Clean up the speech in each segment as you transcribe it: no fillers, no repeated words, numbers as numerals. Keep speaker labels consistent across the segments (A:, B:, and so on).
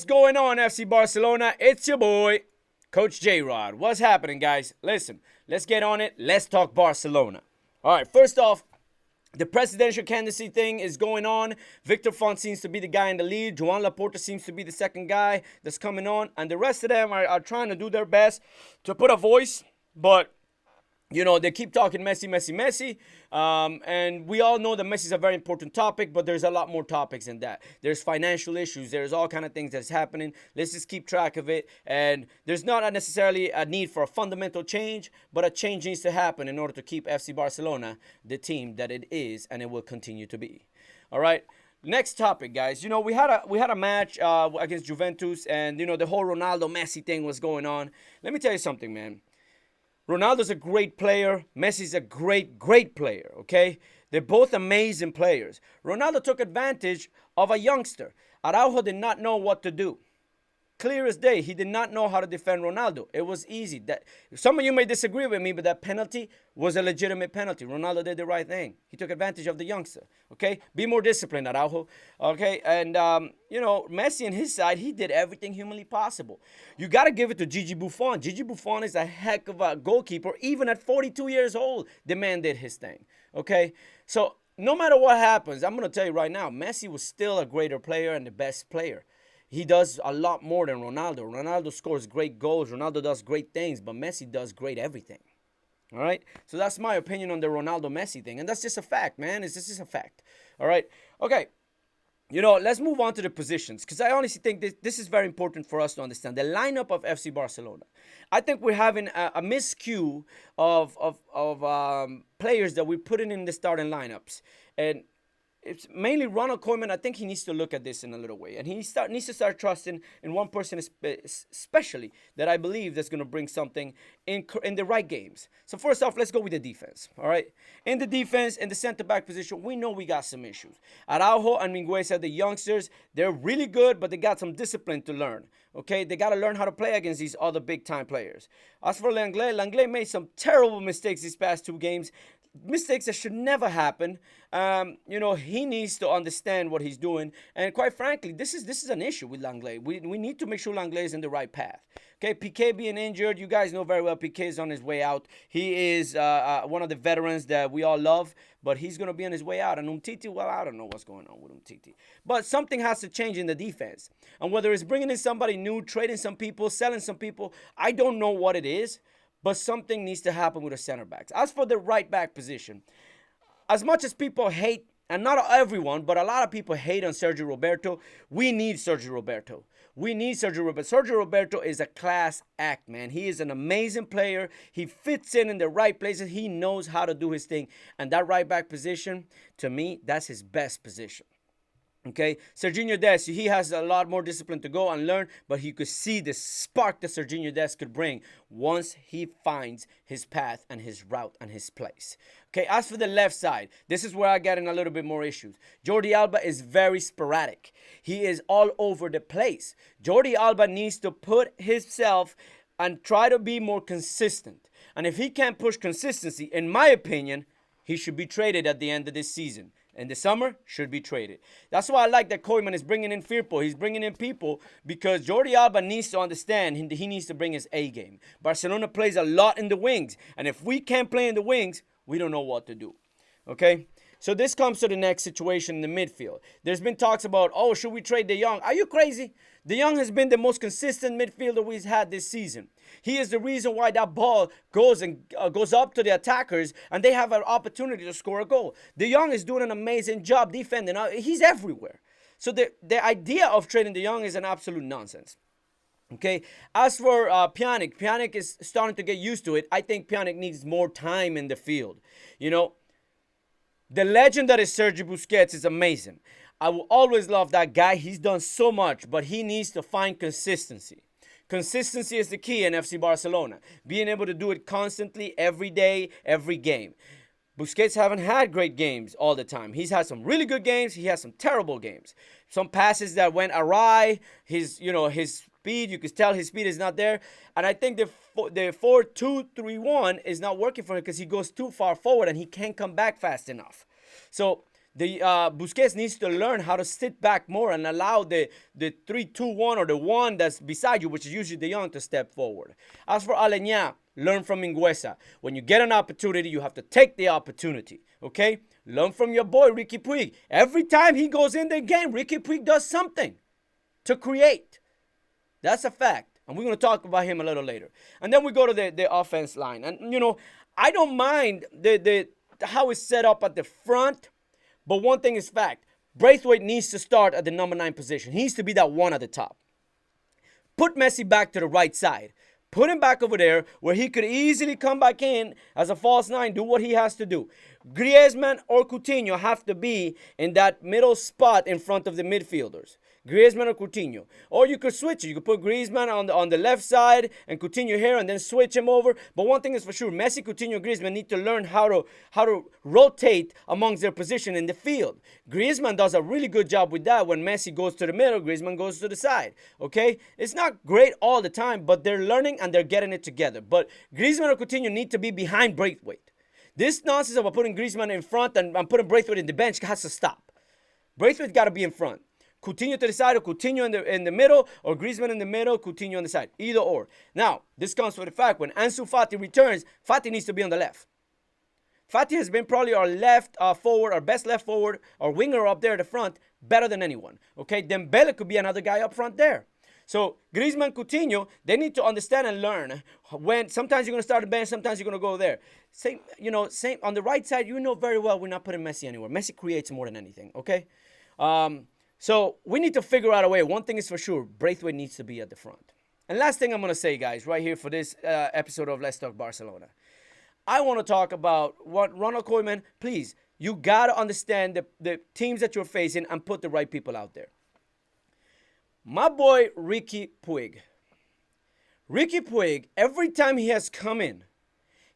A: What's going on, FC Barcelona? It's your boy, Coach Jrod. What's happening, guys? Listen, let's get on it. Let's talk Barcelona. All right, first off, the presidential candidacy thing is going on. Victor Font seems to be the guy in the lead. Joan Laporta seems to be the second guy that's coming on. And the rest of them are trying to do their best to put a voice. But they keep talking Messi, Messi, Messi. And we all know that Messi is a very important topic, but there's a lot more topics than that. There's financial issues. There's all kind of things that's happening. Let's just keep track of it. And there's not necessarily a need for a fundamental change, but a change needs to happen in order to keep FC Barcelona the team that it is and it will continue to be. All right. Next topic, guys. We had a match against Juventus, and the whole Ronaldo Messi thing was going on. Let me tell you something, man. Ronaldo's a great player. Messi's a great, great player, okay? They're both amazing players. Ronaldo took advantage of a youngster. Araujo did not know what to do. Clear as day, he did not know how to defend Ronaldo. It was easy. Some of you may disagree with me, but that penalty was a legitimate penalty. Ronaldo did the right thing. He took advantage of the youngster, okay? Be more disciplined, Araujo, okay? And, Messi on his side, he did everything humanly possible. You got to give it to Gigi Buffon. Gigi Buffon is a heck of a goalkeeper. Even at 42 years old, the man did his thing, okay? So no matter what happens, I'm going to tell you right now, Messi was still a greater player and the best player. He does a lot more than Ronaldo. Ronaldo scores great goals. Ronaldo does great things, but Messi does great everything. All right? So that's my opinion on the Ronaldo-Messi thing. And that's just a fact, man. It's just a fact. All right? Okay. Let's move on to the positions, because I honestly think this is very important for us to understand. The lineup of FC Barcelona. I think we're having a miscue of players that we're putting in the starting lineups. And it's mainly Ronald Koeman. I think he needs to look at this in a little way. And he needs to start trusting in one person especially that I believe that's going to bring something in the right games. So first off, let's go with the defense. All right? In the defense, in the center-back position, we know we got some issues. Araujo and Mingueza, the youngsters, they're really good, but they got some discipline to learn. Okay? They got to learn how to play against these other big-time players. As for Langlais made some terrible mistakes these past two games. Mistakes that should never happen. He needs to understand what he's doing. And quite frankly, this is an issue with Langlais. We need to make sure Langlais is in the right path. Okay, Piqué being injured, you guys know very well Piqué is on his way out. He is one of the veterans that we all love, but he's going to be on his way out. And Umtiti, well, I don't know what's going on with Umtiti. But something has to change in the defense. And whether it's bringing in somebody new, trading some people, selling some people, I don't know what it is. But something needs to happen with the center backs. As for the right back position, as much as people hate, and not everyone, but a lot of people hate on Sergio Roberto, we need Sergio Roberto. We need Sergio Roberto. Sergio Roberto is a class act, man. He is an amazing player. He fits in the right places. He knows how to do his thing. And that right back position, to me, that's his best position. Okay, Serginho Dest, he has a lot more discipline to go and learn, but he could see the spark that Serginho Dest could bring once he finds his path and his route and his place. Okay, as for the left side, this is where I get in a little bit more issues. Jordi Alba is very sporadic. He is all over the place. Jordi Alba needs to put himself and try to be more consistent. And if he can't push consistency, in my opinion, he should be traded at the end of this season. In the summer, should be traded. That's why I like that Koeman is bringing in Firpo. He's bringing in people because Jordi Alba needs to understand he needs to bring his A game. Barcelona plays a lot in the wings. And if we can't play in the wings, we don't know what to do. Okay? So this comes to the next situation in the midfield. There's been talks about, should we trade De Jong? Are you crazy? De Jong has been the most consistent midfielder we've had this season. He is the reason why that ball goes up to the attackers and they have an opportunity to score a goal. De Jong is doing an amazing job defending. He's everywhere. So the idea of trading De Jong is an absolute nonsense. Okay, as for Pjanic is starting to get used to it. I think Pjanic needs more time in the field. The legend that is Sergio Busquets is amazing. I will always love that guy. He's done so much, but he needs to find consistency. Consistency is the key in FC Barcelona. Being able to do it constantly, every day, every game. Busquets haven't had great games all the time. He's had some really good games. He has some terrible games. Some passes that went awry. His speed, you could tell his speed is not there. And I think the 4-2-3-1 is not working for him because he goes too far forward and he can't come back fast enough. So The Busquets needs to learn how to sit back more and allow the 3-2-1 or the one that's beside you, which is usually De Jong, to step forward. As for Aleñá, learn from Mingueza. When you get an opportunity, you have to take the opportunity, okay? Learn from your boy, Ricky Puig. Every time he goes in the game, Ricky Puig does something to create. That's a fact. And we're going to talk about him a little later. And then we go to the offense line. And, I don't mind the how it's set up at the front. But one thing is fact. Braithwaite needs to start at the number 9 position. He needs to be that one at the top. Put Messi back to the right side. Put him back over there where he could easily come back in as a false 9, do what he has to do. Griezmann or Coutinho have to be in that middle spot in front of the midfielders. Griezmann or Coutinho. Or you could switch it. You could put Griezmann on the left side and Coutinho here and then switch him over. But one thing is for sure, Messi, Coutinho, Griezmann need to learn how to rotate amongst their position in the field. Griezmann does a really good job with that. When Messi goes to the middle, Griezmann goes to the side. Okay? It's not great all the time, but they're learning and they're getting it together. But Griezmann or Coutinho need to be behind Braithwaite. This nonsense about putting Griezmann in front and putting Braithwaite in the bench has to stop. Braithwaite got to be in front. Coutinho to the side, or Coutinho in the middle, or Griezmann in the middle, Coutinho on the side. Either or. Now, this comes with the fact when Ansu Fati returns, Fati needs to be on the left. Fati has been probably our left forward, our best left forward, our winger up there at the front, better than anyone. Okay, Dembele could be another guy up front there. So Griezmann, Coutinho, they need to understand and learn when sometimes you're going to start the bench, sometimes you're going to go there. Same on the right side. You know very well we're not putting Messi anywhere. Messi creates more than anything. Okay. So we need to figure out a way. One thing is for sure, Braithwaite needs to be at the front. And last thing I'm going to say, guys, right here for this episode of Let's Talk Barcelona. I want to talk about what Ronald Koeman, please, you got to understand the teams that you're facing and put the right people out there. My boy, Ricky Puig. Ricky Puig, every time he has come in,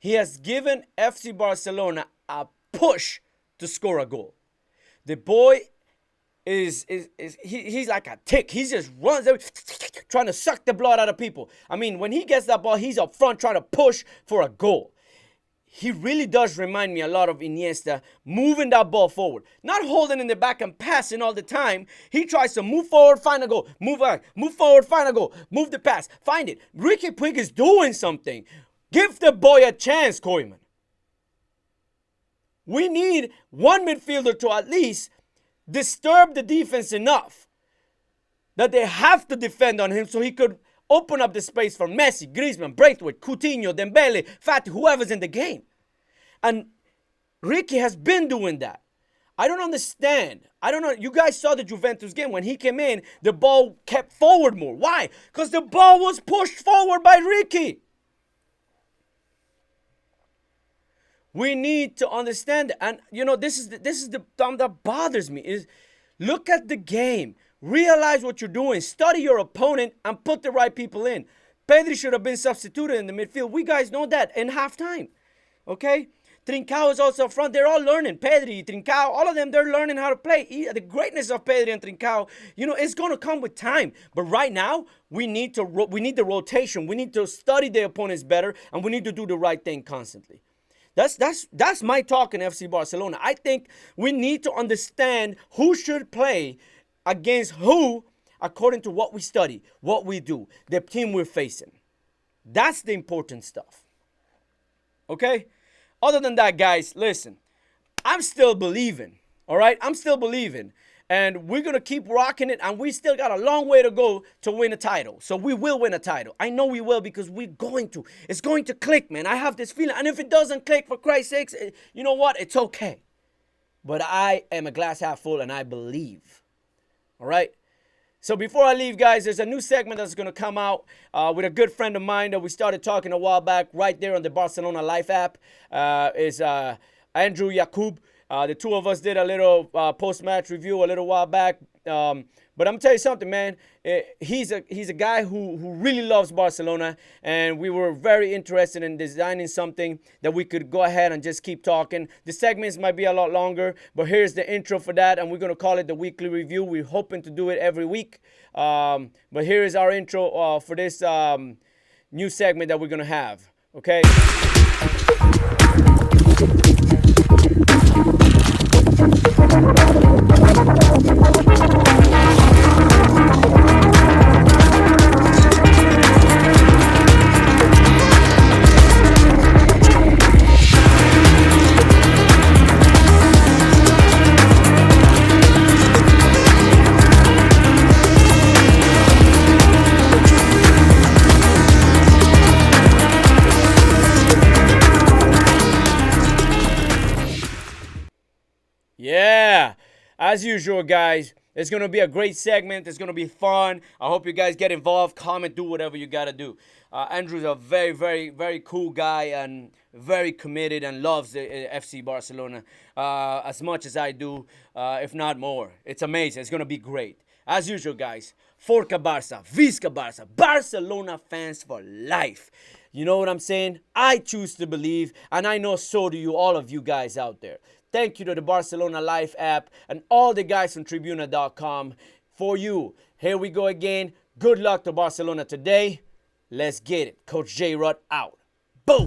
A: he has given FC Barcelona a push to score a goal. The boy he's like a tick. He just runs trying to suck the blood out of people. I mean, when he gets that ball, he's up front trying to push for a goal. He really does remind me a lot of Iniesta, moving that ball forward. Not holding in the back and passing all the time. He tries to move forward, find a goal. Move back, move forward, find a goal. Move the pass, find it. Ricky Puig is doing something. Give the boy a chance, Koeman. We need one midfielder to at least disturb the defense enough that they have to defend on him so he could open up the space for Messi, Griezmann, Braithwaite, Coutinho, Dembele, Fati, whoever's in the game. And Ricky has been doing that. I don't understand. I don't know. You guys saw the Juventus game. When he came in, the ball kept forward more. Why? Because the ball was pushed forward by Ricky. We need to understand, and this is the thing that bothers me, is look at the game. Realize what you're doing. Study your opponent and put the right people in. Pedri should have been substituted in the midfield. We guys know that in halftime. Okay? Trincao is also up front. They're all learning. Pedri, Trincao, all of them, they're learning how to play. The greatness of Pedri and Trincao, it's going to come with time. But right now, we need the rotation. We need to study the opponents better, and we need to do the right thing constantly. That's my talk in FC Barcelona. I think we need to understand who should play against who according to what we study, what we do, the team we're facing. That's the important stuff. Okay? Other than that, guys, listen. I'm still believing. All right? I'm still believing. And we're going to keep rocking it. And we still got a long way to go to win a title. So we will win a title. I know we will because we're going to. It's going to click, man. I have this feeling. And if it doesn't click, for Christ's sakes, you know what? It's okay. But I am a glass half full and I believe. All right? So before I leave, guys, there's a new segment that's going to come out with a good friend of mine that we started talking a while back right there on the Barcelona Life app. Is Andrew Yakub. The two of us did a little post-match review a little while back. But I'm going to tell you something, man. He's a guy who really loves Barcelona, and we were very interested in designing something that we could go ahead and just keep talking. The segments might be a lot longer, but here's the intro for that, and we're going to call it the weekly review. We're hoping to do it every week. But here is our intro for this new segment that we're going to have. Okay? Yeah, as usual, guys. It's gonna be a great segment. It's gonna be fun. I hope you guys get involved, comment, do whatever you gotta do. Andrew's a very, very, very cool guy and very committed and loves the FC Barcelona as much as I do, if not more. It's amazing. It's gonna be great. As usual, guys. Forca Barca, Visca Barca, Barcelona fans for life. You know what I'm saying? I choose to believe, and I know so do you, all of you guys out there. Thank you to the Barcelona Life app and all the guys from Tribuna.com for you. Here we go again. Good luck to Barcelona today. Let's get it. Coach Jrod out. Boom.